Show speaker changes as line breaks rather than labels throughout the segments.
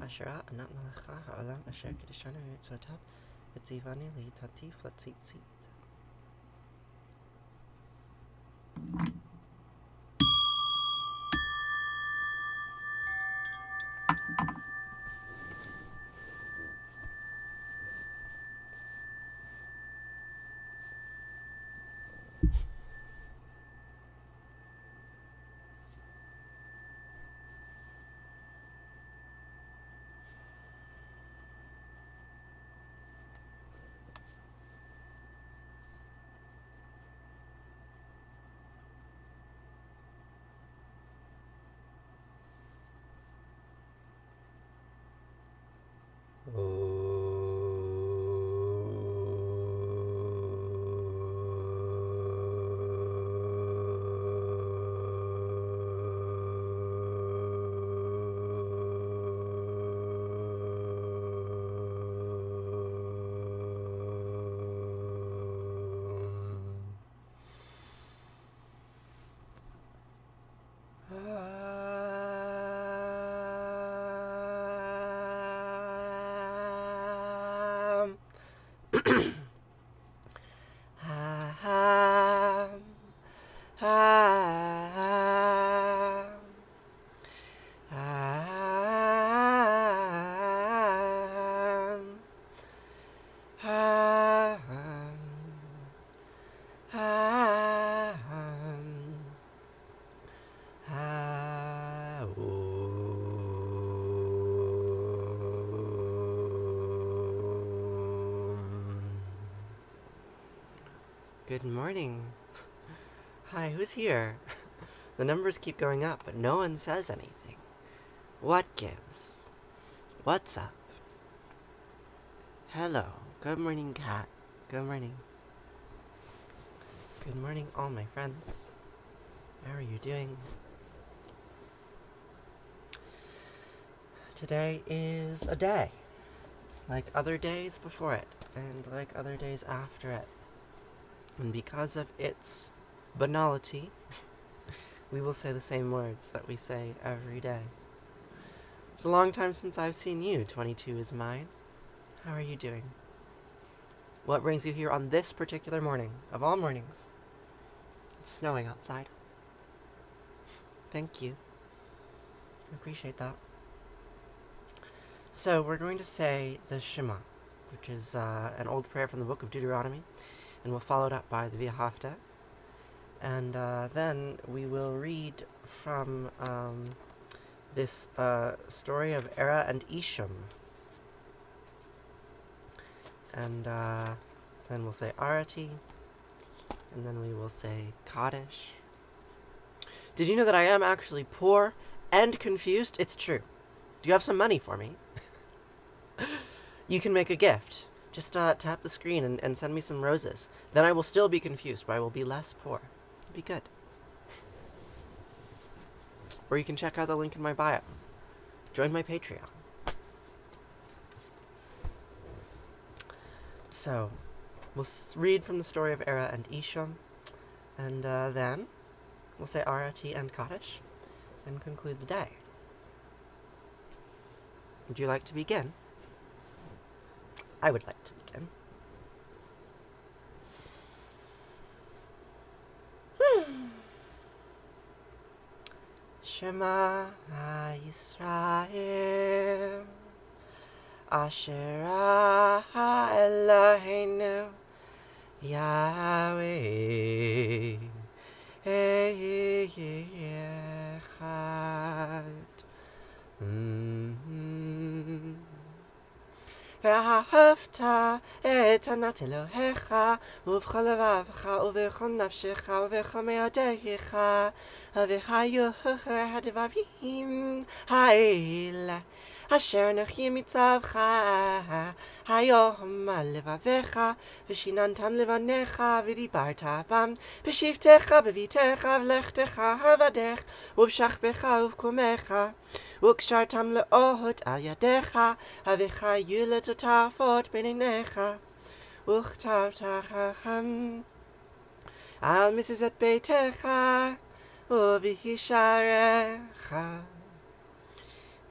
Hashara Anat Malacha Ha'olam Asher Kedishanu Mitzvotav V'tzivani Li'tatif L'tzitzit. Good morning. Hi, who's here? The numbers keep going up, but no one says anything. What gives? What's up? Hello. Good morning, cat. Good morning. Good morning, all my friends. How are you doing? Today is a day, like other days before it, and like other days after it. And because of its banality, we will say the same words that we say every day. It's a long time since I've seen you. 22 is mine. How are you doing? What brings you here on this particular morning, of all mornings? It's snowing outside. Thank you. I appreciate that. So we're going to say the Shema, which is an old prayer from the book of Deuteronomy, and we'll follow it up by the Vahafta. And then we will read from this story of Era and Isham. And then we'll say Arati, and then we will say Kaddish. Did you know that I am actually poor and confused? It's true. Do you have some money for me? You can make a gift. Just tap the screen and send me some roses. Then I will still be confused, but I will be less poor. It'll be good. Or you can check out the link in my bio. Join my Patreon. So, we'll read from the story of Era and Isham, and then we'll say Arati and Kaddish, and conclude the day. Would you like to begin? I would like to begin. Shema Yisrael Asher Eloheinu Yahweh Echad. Vahafta et Anat Elohecha ובכל לבבך ובכל נפשך ובכל מאודך והיו הדברים האלה אשר אנוכי מצווך היום על לבביך ושיננתם לבניך ודיברת בם בשבתך בביתך ולכתך ובדרך ובשכבך ובקומך וקשרתם לאוהות על ידיך וחיו לטוטפות בין עיניך וכתבתכם על מזוזות ביתך ובשעריך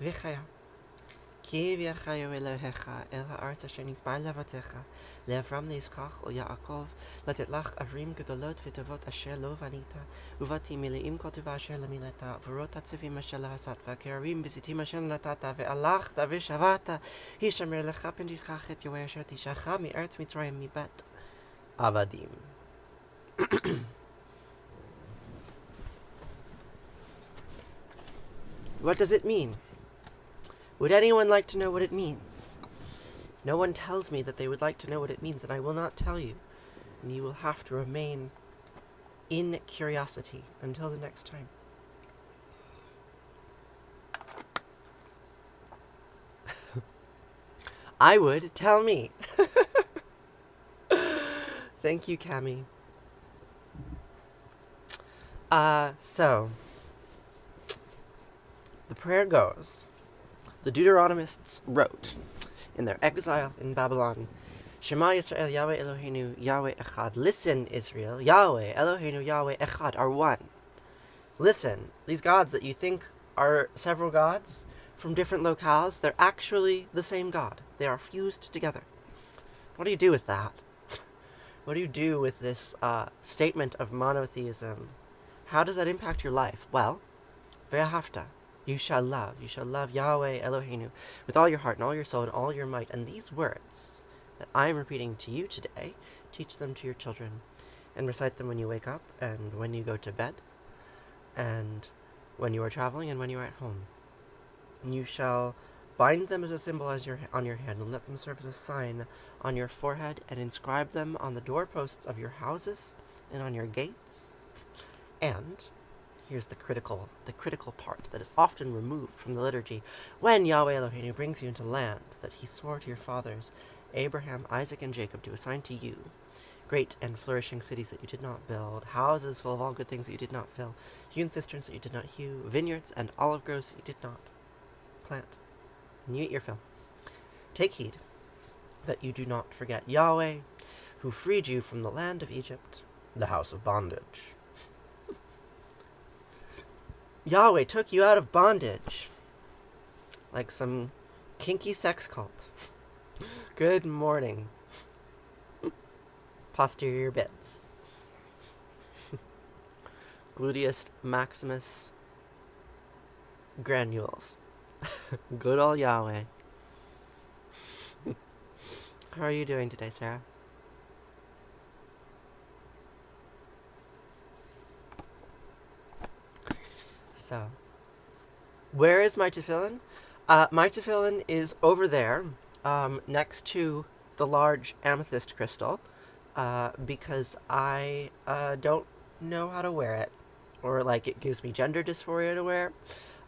וחיה כי הביאך אלוהיך אל הארץ אשר נשבע לאבותיך, לאברהם ליצחק וליעקב, לתת לך ערים גדולות וטובות אשר לא בנית, ובתים מלאים כל טובה אשר לא מילאת, ורות עצבים אשר לא עשת, וכרמים וזיתים אשר לא נטעת, והלכת ושבעת, הישמר לך פן תשכח את יהוה אשר תישך מארץ מצרים מבית עבדים. What does it mean? Would anyone like to know what it means? If no one tells me that they would like to know what it means, then I will not tell you. And you will have to remain in curiosity until the next time. I would. Tell me. Thank you, Cami. So, the prayer goes, the Deuteronomists wrote in their exile in Babylon, Shema Yisrael, Yahweh Eloheinu, Yahweh Echad. Listen, Israel, Yahweh Eloheinu, Yahweh Echad are one. Listen, these gods that you think are several gods from different locales, they're actually the same God. They are fused together. What do you do with that? What do you do with this statement of monotheism? How does that impact your life? Well, Vahafta. You shall love Yahweh Eloheinu with all your heart and all your soul and all your might. And these words that I am repeating to you today, teach them to your children and recite them when you wake up and when you go to bed and when you are traveling and when you are at home. And you shall bind them as a symbol on your hand and let them serve as a sign on your forehead and inscribe them on the doorposts of your houses and on your gates. And here's the critical part that is often removed from the liturgy. When Yahweh Eloheinu brings you into land that he swore to your fathers, Abraham, Isaac, and Jacob, to assign to you, great and flourishing cities that you did not build, houses full of all good things that you did not fill, hewn cisterns that you did not hew, vineyards and olive groves that you did not plant, and you eat your fill. Take heed that you do not forget Yahweh, who freed you from the land of Egypt, the house of bondage. Yahweh took you out of bondage, like some kinky sex cult. Good morning. Posterior bits. Gluteus maximus granules. Good old Yahweh. How are you doing today, Sarah? So, where is my tefillin? My tefillin is over there, next to the large amethyst crystal, because I don't know how to wear it, or like it gives me gender dysphoria to wear.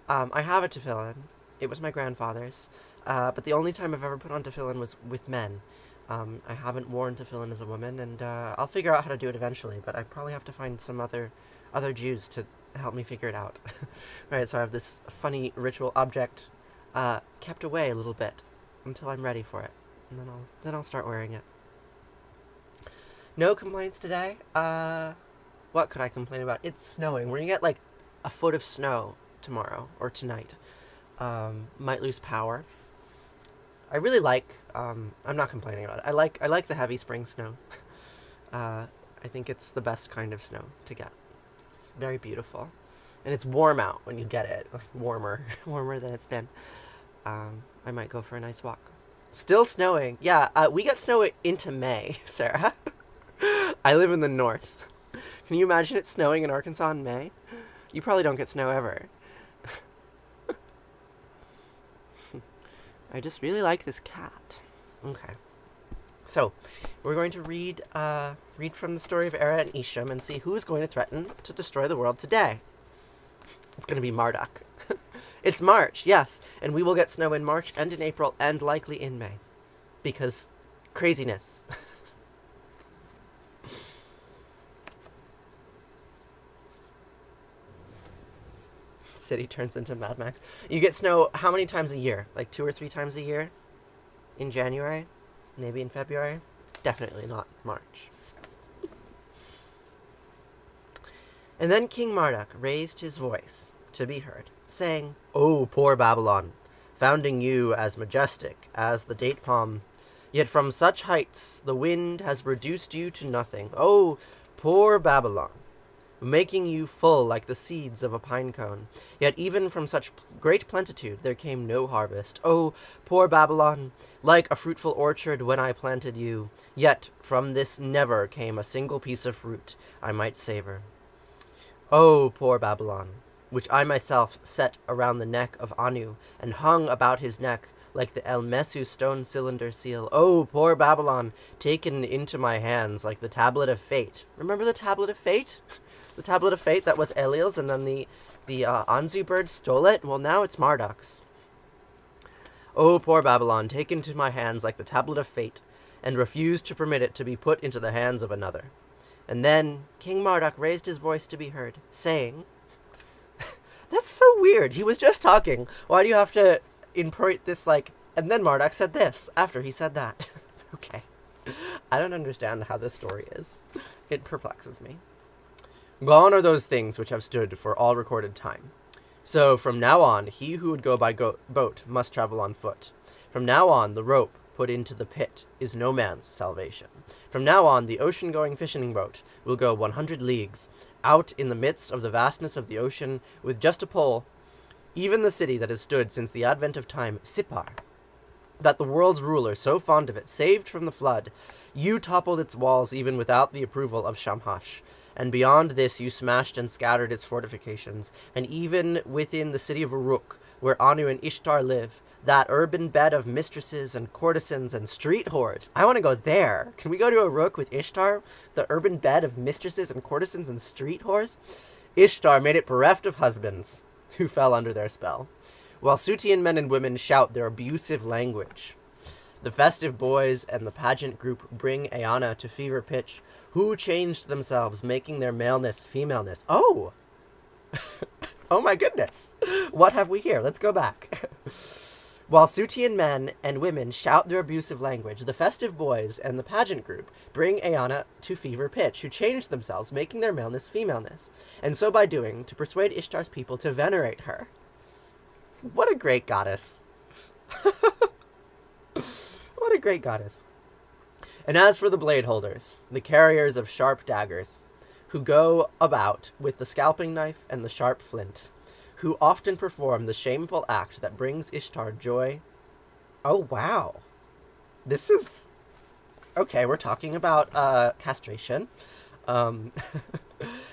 I have a tefillin. It was my grandfather's, but the only time I've ever put on tefillin was with men. I haven't worn tefillin as a woman, and I'll figure out how to do it eventually, but I probably have to find some other Jews to help me figure it out. Right, so I have this funny ritual object kept away a little bit until I'm ready for it, and then I'll start wearing it. No complaints today. What could I complain about? It's snowing. We're gonna get like a foot of snow tomorrow or tonight. Might lose power. I really like. I'm not complaining about it. I like the heavy spring snow. I think it's the best kind of snow to get. It's very beautiful, and it's warm out when you get it. Warmer than it's been. I might go for a nice walk. Still snowing. Yeah, we get snow into May, Sarah. I live in the north. Can you imagine it snowing in Arkansas in May? You probably don't get snow ever. I just really like this cat. Okay. So, we're going to read from the story of Era and Isham and see who's going to threaten to destroy the world today. It's going to be Marduk. It's March, yes, and we will get snow in March and in April and likely in May. Because craziness. City turns into Mad Max. You get snow how many times a year? Like 2 or 3 times a year? In January? Maybe in February? Definitely not March. And then King Marduk raised his voice to be heard, saying, "O poor Babylon, founding you as majestic as the date palm. Yet from such heights the wind has reduced you to nothing. Oh, poor Babylon, making you full like the seeds of a pine cone. Yet even from such great plenitude there came no harvest. Oh, poor Babylon, like a fruitful orchard when I planted you. Yet from this never came a single piece of fruit I might savor. Oh, poor Babylon, which I myself set around the neck of Anu, and hung about his neck like the El Mesu stone cylinder seal. Oh, poor Babylon, taken into my hands like the tablet of fate. Remember the tablet of fate? The tablet of fate that was Eliel's, and then the Anzu bird stole it? Well, now it's Marduk's. Oh, poor Babylon, taken into my hands like the tablet of fate, and refused to permit it to be put into the hands of another. And then King Marduk raised his voice to be heard, saying, that's so weird. He was just talking. Why do you have to input this, like, and then Marduk said this after he said that? Okay. I don't understand how this story is. It perplexes me. Gone are those things which have stood for all recorded time. So from now on, he who would go by boat must travel on foot. From now on, the rope put into the pit is no man's salvation. From now on, the ocean-going fishing boat will go 100 leagues, out in the midst of the vastness of the ocean, with just a pole. Even the city that has stood since the advent of time, Sippar, that the world's ruler, so fond of it, saved from the flood, you toppled its walls even without the approval of Shamhash. And beyond this you smashed and scattered its fortifications, and even within the city of Uruk, where Anu and Ishtar live, that urban bed of mistresses and courtesans and street whores. I want to go there. Can we go to Uruk with Ishtar? The urban bed of mistresses and courtesans and street whores? Ishtar made it bereft of husbands, who fell under their spell, while Sutian men and women shout their abusive language. The festive boys and the pageant group bring Eanna to fever pitch, who changed themselves, making their maleness femaleness. Oh! Oh my goodness! What have we here? Let's go back. While Sutian men and women shout their abusive language, the festive boys and the pageant group bring Eanna to fever pitch, who changed themselves, making their maleness femaleness, and so by doing, to persuade Ishtar's people to venerate her. What a great goddess. What a great goddess. And as for the blade holders, the carriers of sharp daggers, who go about with the scalping knife and the sharp flint, who often perform the shameful act that brings Ishtar joy. Oh, wow. This is... Okay, we're talking about castration.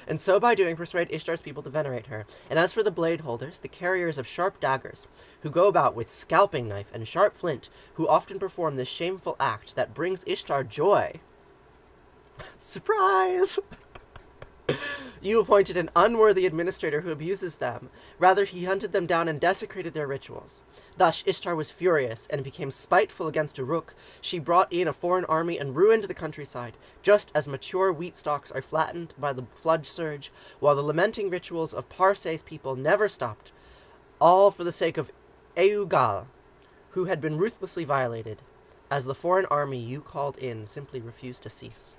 And so by doing persuade Ishtar's people to venerate her. And as for the blade holders, the carriers of sharp daggers, who go about with scalping knife and sharp flint, who often perform this shameful act that brings Ishtar joy. Surprise! You appointed an unworthy administrator who abuses them. Rather, he hunted them down and desecrated their rituals. Thus, Ishtar was furious and became spiteful against Uruk. She brought in a foreign army and ruined the countryside, just as mature wheat stalks are flattened by the flood surge, while the lamenting rituals of Parseh's people never stopped, all for the sake of Eugal, who had been ruthlessly violated, as the foreign army you called in simply refused to cease.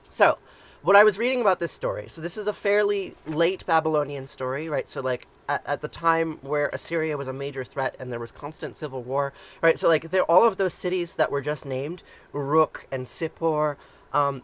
So, what I was reading about this story, so this is a fairly late Babylonian story, right? So, like, at the time where Assyria was a major threat and there was constant civil war, right? So, like, all of those cities that were just named, Uruk and Sippar,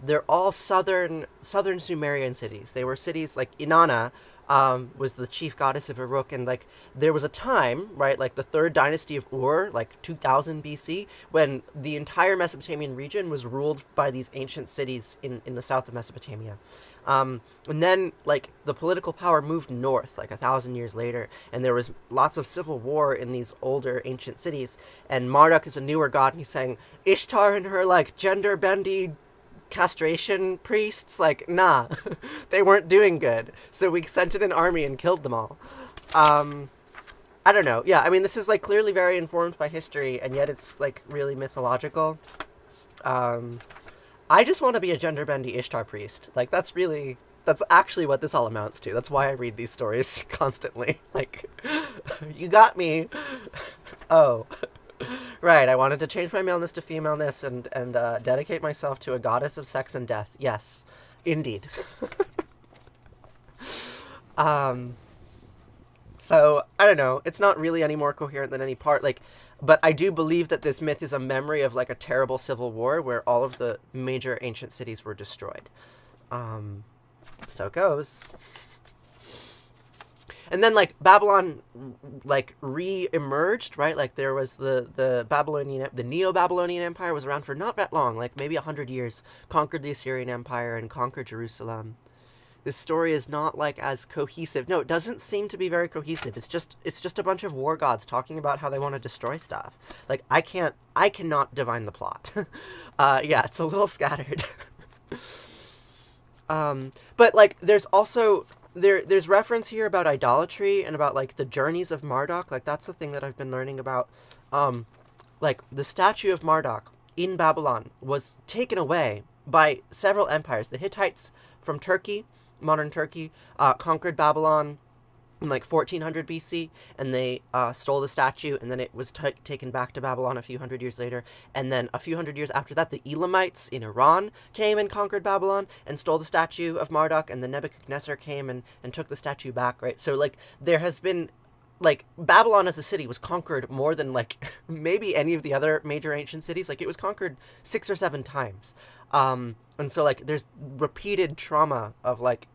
they're all southern Sumerian cities. They were cities like Inanna, was the chief goddess of Uruk, and like there was a time, right, like the third dynasty of Ur, like 2000 BC, when the entire Mesopotamian region was ruled by these ancient cities in the south of Mesopotamia. And then like the political power moved north like 1,000 years later, and there was lots of civil war in these older ancient cities, and Marduk is a newer god, and he's saying Ishtar and her like gender bendy castration priests, like, nah, they weren't doing good, so we sent in an army and killed them all. I don't know. Yeah, I mean, this is like clearly very informed by history, and yet it's like really mythological. I just want to be a gender bendy Ishtar priest. Like, that's actually what this all amounts to. That's why I read these stories constantly. Like, you got me. Oh. Right, I wanted to change my maleness to femaleness and dedicate myself to a goddess of sex and death. Yes, indeed. So, I don't know. It's not really any more coherent than any part. Like, but I do believe that this myth is a memory of like a terrible civil war where all of the major ancient cities were destroyed. So it goes. And then like Babylon like re-emerged, right? Like there was the Babylonian, the Neo-Babylonian Empire was around for not that long, like maybe 100 years, conquered the Assyrian Empire and conquered Jerusalem. This story is not like as cohesive. No, it doesn't seem to be very cohesive. It's just a bunch of war gods talking about how they want to destroy stuff. Like I cannot divine the plot. Yeah, it's a little scattered. But like there's also there's reference here about idolatry and about like the journeys of Marduk. Like that's the thing that I've been learning about. Like the statue of Marduk in Babylon was taken away by several empires. The Hittites from Turkey, modern Turkey, conquered Babylon in like 1400 BC, and they stole the statue, and then it was taken back to Babylon a few hundred years later. And then a few hundred years after that, the Elamites in Iran came and conquered Babylon and stole the statue of Marduk, and then Nebuchadnezzar came and took the statue back, right? So like there has been like Babylon as a city was conquered more than like maybe any of the other major ancient cities. Like it was conquered 6 or 7 times. And so like there's repeated trauma of like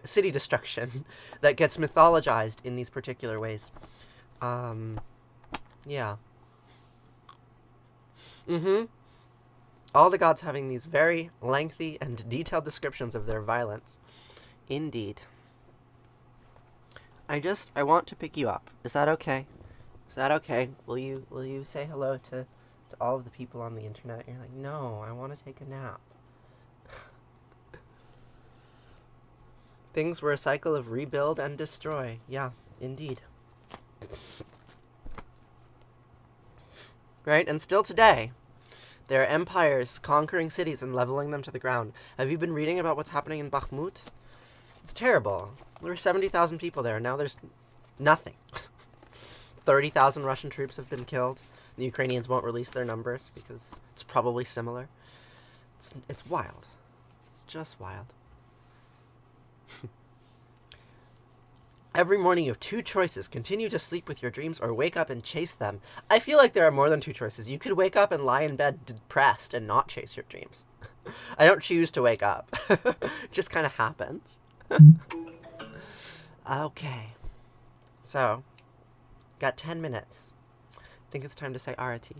city destruction that gets mythologized in these particular ways. Yeah. All the gods having these very lengthy and detailed descriptions of their violence. Indeed. I want to pick you up. Is that okay? Is that okay? Will you say hello to all of the people on the internet? You're like, no, I want to take a nap. Things were a cycle of rebuild and destroy. Yeah, indeed. Right? And still today, there are empires conquering cities and leveling them to the ground. Have you been reading about what's happening in Bakhmut? It's terrible. There were 70,000 people there, and now there's nothing. 30,000 Russian troops have been killed. The Ukrainians won't release their numbers because it's probably similar. It's wild. It's just wild. Every morning you have 2 choices. Continue to sleep with your dreams or wake up and chase them. I feel like there are more than 2 choices. You could wake up and lie in bed depressed and not chase your dreams. I don't choose to wake up. It just kind of happens. Okay. So, got 10 minutes. I think it's time to say Arati.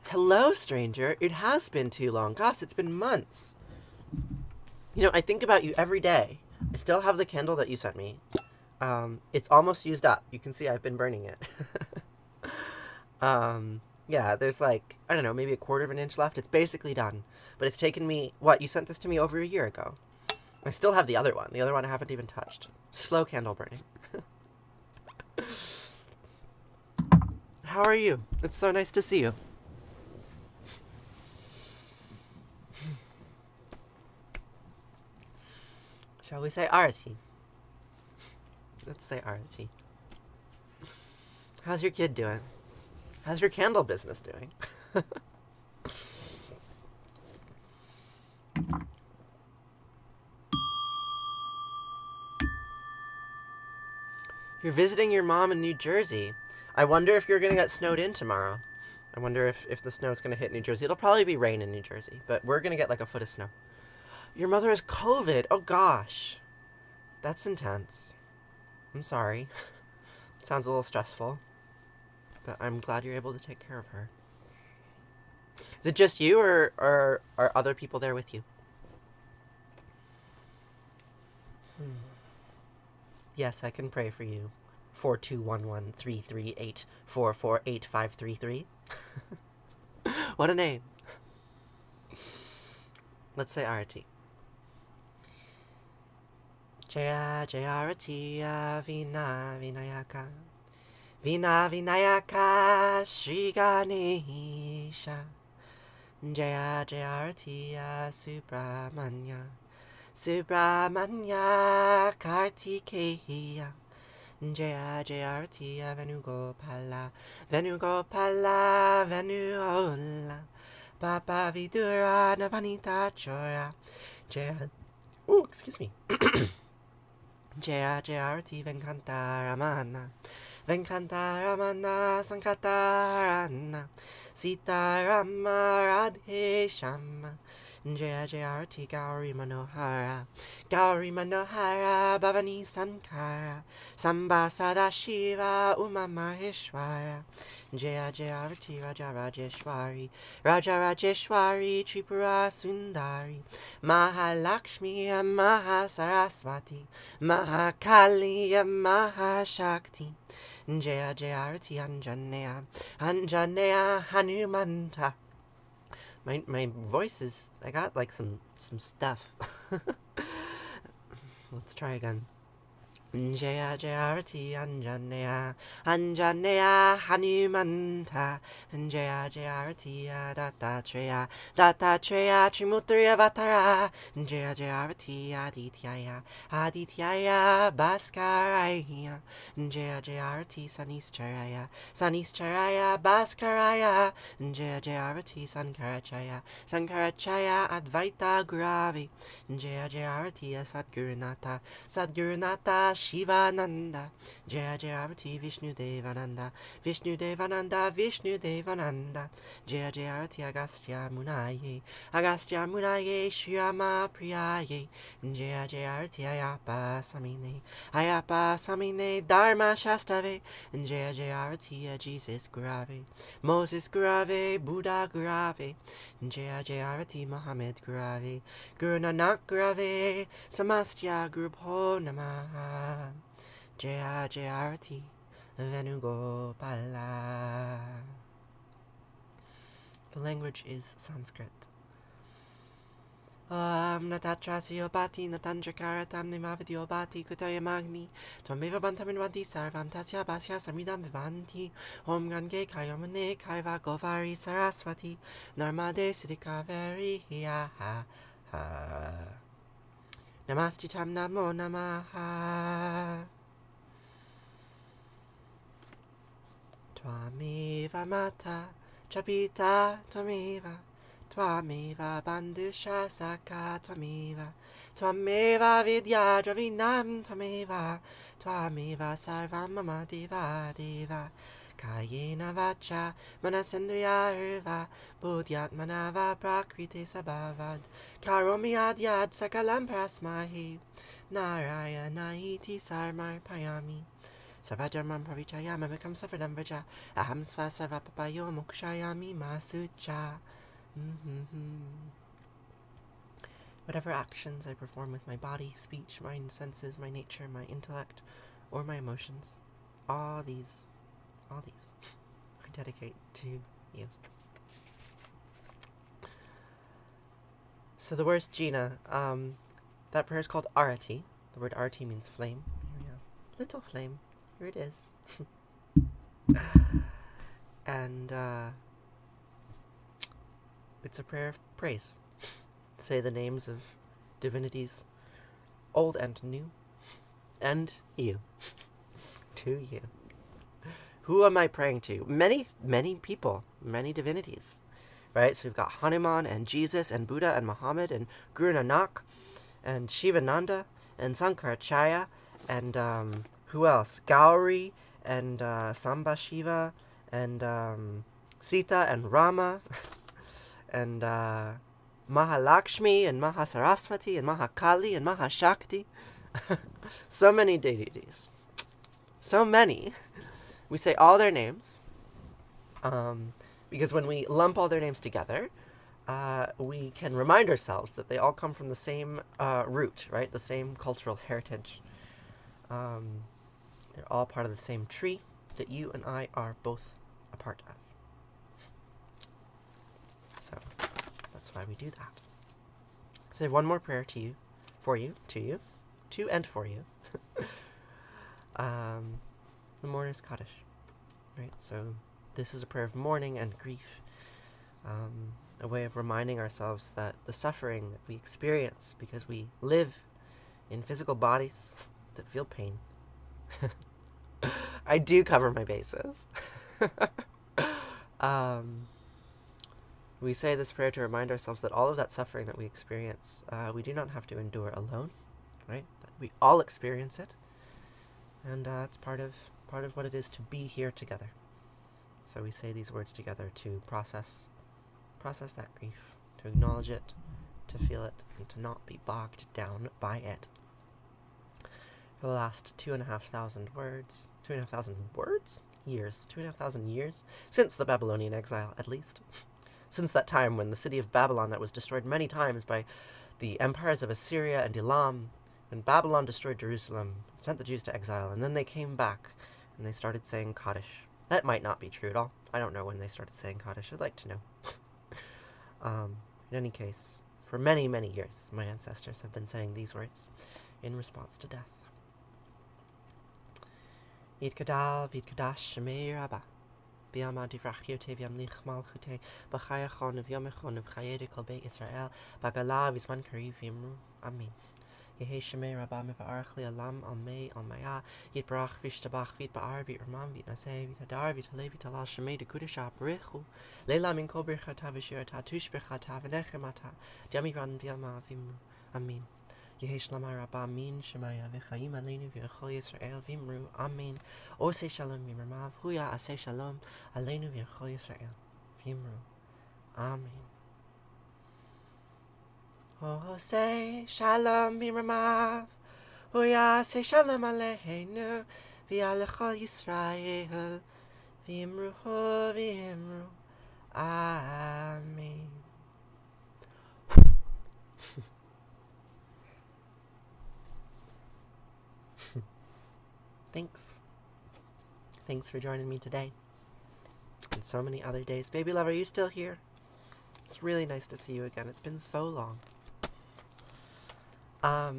Hello, stranger. It has been too long. Gosh, it's been months. You know, I think about you every day. I still have the candle that you sent me. It's almost used up. You can see I've been burning it. Yeah, there's like, I don't know, maybe 1/4 of an inch left. It's basically done. But it's taken me, you sent this to me over a year ago. I still have the other one. The other one I haven't even touched. Slow candle burning. How are you? It's so nice to see you. Shall we say Arati? Let's say Arati. How's your kid doing? How's your candle business doing? You're visiting your mom in New Jersey. I wonder if you're going to get snowed in tomorrow. I wonder if the snow's going to hit New Jersey. It'll probably be rain in New Jersey, but we're going to get like a foot of snow. Your mother has COVID. Oh, gosh. That's intense. I'm sorry. It sounds a little stressful. But I'm glad you're able to take care of her. Is it just you, or are other people there with you? Yes, I can pray for you. 42113384485333. What a name. Let's say Arati. Jaya Jaya Arati Vina Vinayaka Vina Vinayaka Shri Ganesha Jaya Jaya Arati Subramanya Subramanya Kartikeya Jaya Jaya Arati Venugopala Venugopala Venuola Papa Vidura Navanita Chora Jaya. Oh, excuse me. Jaya Jaya Arati Venkanta Ramana Venkanta Ramana Sankata Rana Sita Rama Radhe Shama Jaya Jaya Arati Gauri Manohara Gauri Manohara Bhavani Sankara Samba Sadashiva Uma Maheshwara Jaya Jaya Arati Raja Rajeshwari Raja Rajeshwari Tripura Sundari Mahalakshmi Mahasaraswati Mahakali Mahashakti Jaya Jaya Arati Anjaneya Anjaneya Hanumanta. My voice is, I got like some stuff. Let's try again. Jaya Jaya Arati Anjaneya Anjaneya Hanumanta Jaya Jaya Arati Dattatreya Dattatreya Trimurti Avatara Jaya Jaya Arati Adityaya Adityaya Bhaskaraya Jaya Jaya Arati Sanistaraya Sanistaraya Bhaskaraya Jaya Jaya Arati Sankarachaya Sankarachaya Advaita Guravi Jaya Jaya Arati Sadgurunata Sadgurunata Shivananda Jaya Jaya Arati Vishnu Devananda Vishnu Devananda Vishnu Devananda Jaya Jaya Arati Agastya Munaye Agastya Munaye Shriyama Priyaye Jaya Jaya Arati Ayapa Samine Dharma Shastave Jaya Jaya Arati Jesus Gurave Moses Gurave Buddha Gurave Jaya Jaya Arati Muhammad Gurave Guru Nanak Gurave Samastya Gurubho Namaha Jaya Jaya Arati Venugopala. The language is Sanskrit. Natatrasiyobati natandrakaratam nimavidyobati kutayamagni Tvameva bantaminvanti sarvam tasya basya samridam vivanti Om Gange Kayamane Kaiva Govari Saraswati Narmade Siddhikaveri Hiyaha Namastitam Namo Namaha Tvameva Mata Chapita Tvameva Tvameva Bandusha Saka Tvameva Vidya Dravinam Tvameva Sarvam Mama Deva Kayena Vacha Manasendriya Urva Buddhyatmanava Prakriti Sabhavad Karomi Adyad Sakalam Prasmahi Narayana Iti Sarmar Payami Sarvajamam Pravichaya Mamikam Safradam Vraja Aham Svasarvapapayo Mokshayami Masucha. Whatever actions I perform with my body, speech, mind, senses, my nature, my intellect, or my emotions, all these I dedicate to you. So the words Jina, that prayer is called Arati. The word Arati means flame. Here we go. Little flame. Here it is. And it's a prayer of praise. Say the names of divinities, old and new, and you. To you. Who am I praying to? Many people, many divinities, right? So we've got Hanuman and Jesus and Buddha and Muhammad and Guru Nanak and Shivananda and Sankaracharya and who else? Gauri and Samba Shiva and Sita and Rama and Mahalakshmi and Mahasaraswati and Mahakali and Mahashakti. So many deities. So many. We say all their names, because when we lump all their names together, we can remind ourselves that they all come from the same root, right? The same cultural heritage. They're all part of the same tree that you and I are both a part of. So that's why we do that. So I have one more prayer to you, to and for you. The mourner's Kaddish, right? So this is a prayer of mourning and grief, a way of reminding ourselves that the suffering that we experience because we live in physical bodies that feel pain I do cover my bases. We say this prayer to remind ourselves that all of that suffering that we experience, we do not have to endure alone, right? That we all experience it, and it's part of what it is to be here together. So we say these words together to process that grief, to acknowledge it, to feel it, and to not be bogged down by it. For the last 2,500 words, 2,500 words? Years, 2,500 years, since the Babylonian exile, at least. Since that time when the city of Babylon that was destroyed many times by the empires of Assyria and Elam, when Babylon destroyed Jerusalem, sent the Jews to exile, and then they came back, and they started saying Kaddish. That might not be true at all. I don't know when they started saying Kaddish. I'd like to know. In any case, for many, many years, my ancestors have been saying these words in response to death. Vid Kadal, Vid Kadash, Shema Rabba. Biama divrachiote viam lich malchute, bachayachon of yomechon of chayede kolbe Israel, bagala visman kari vimru. Amen. Yehe Shema Rabba mivarachli alam almei almaya, yit brach vishtabach vit baar vit ramam vit naseh vit hadar vit hale vit halal Shema de kudesha berichu, leila min kol birchata vishirata tush birchata v'nechemata, diamiran biama vimru. Amen. Yehi Shlama Rabba Min Shemaya V'chaim Aleinu V'chol Yisrael V'imru Amen. Osei Shalom V'imramav Huya Asei Shalom Aleinu V'chol Yisrael V'imru Amen. Osei Shalom V'imramav Huya Asei Shalom Aleinu V'chol Yisrael V'imru V'imru Amen. Thanks for joining me today. And so many other days. Baby love, are you still here? It's really nice to see you again. It's been so long. I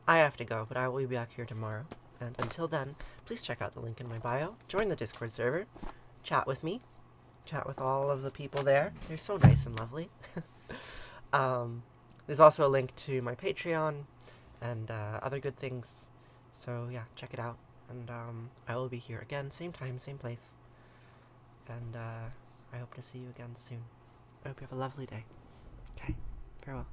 have to go, but I will be back here tomorrow. And until then, please check out the link in my bio. Join the Discord server. Chat with me. Chat with all of the people there. They're so nice and lovely. There's also a link to my Patreon and other good things. So yeah, check it out. And I will be here again, same time, same place. And I hope to see you again soon. I hope you have a lovely day. Okay, farewell.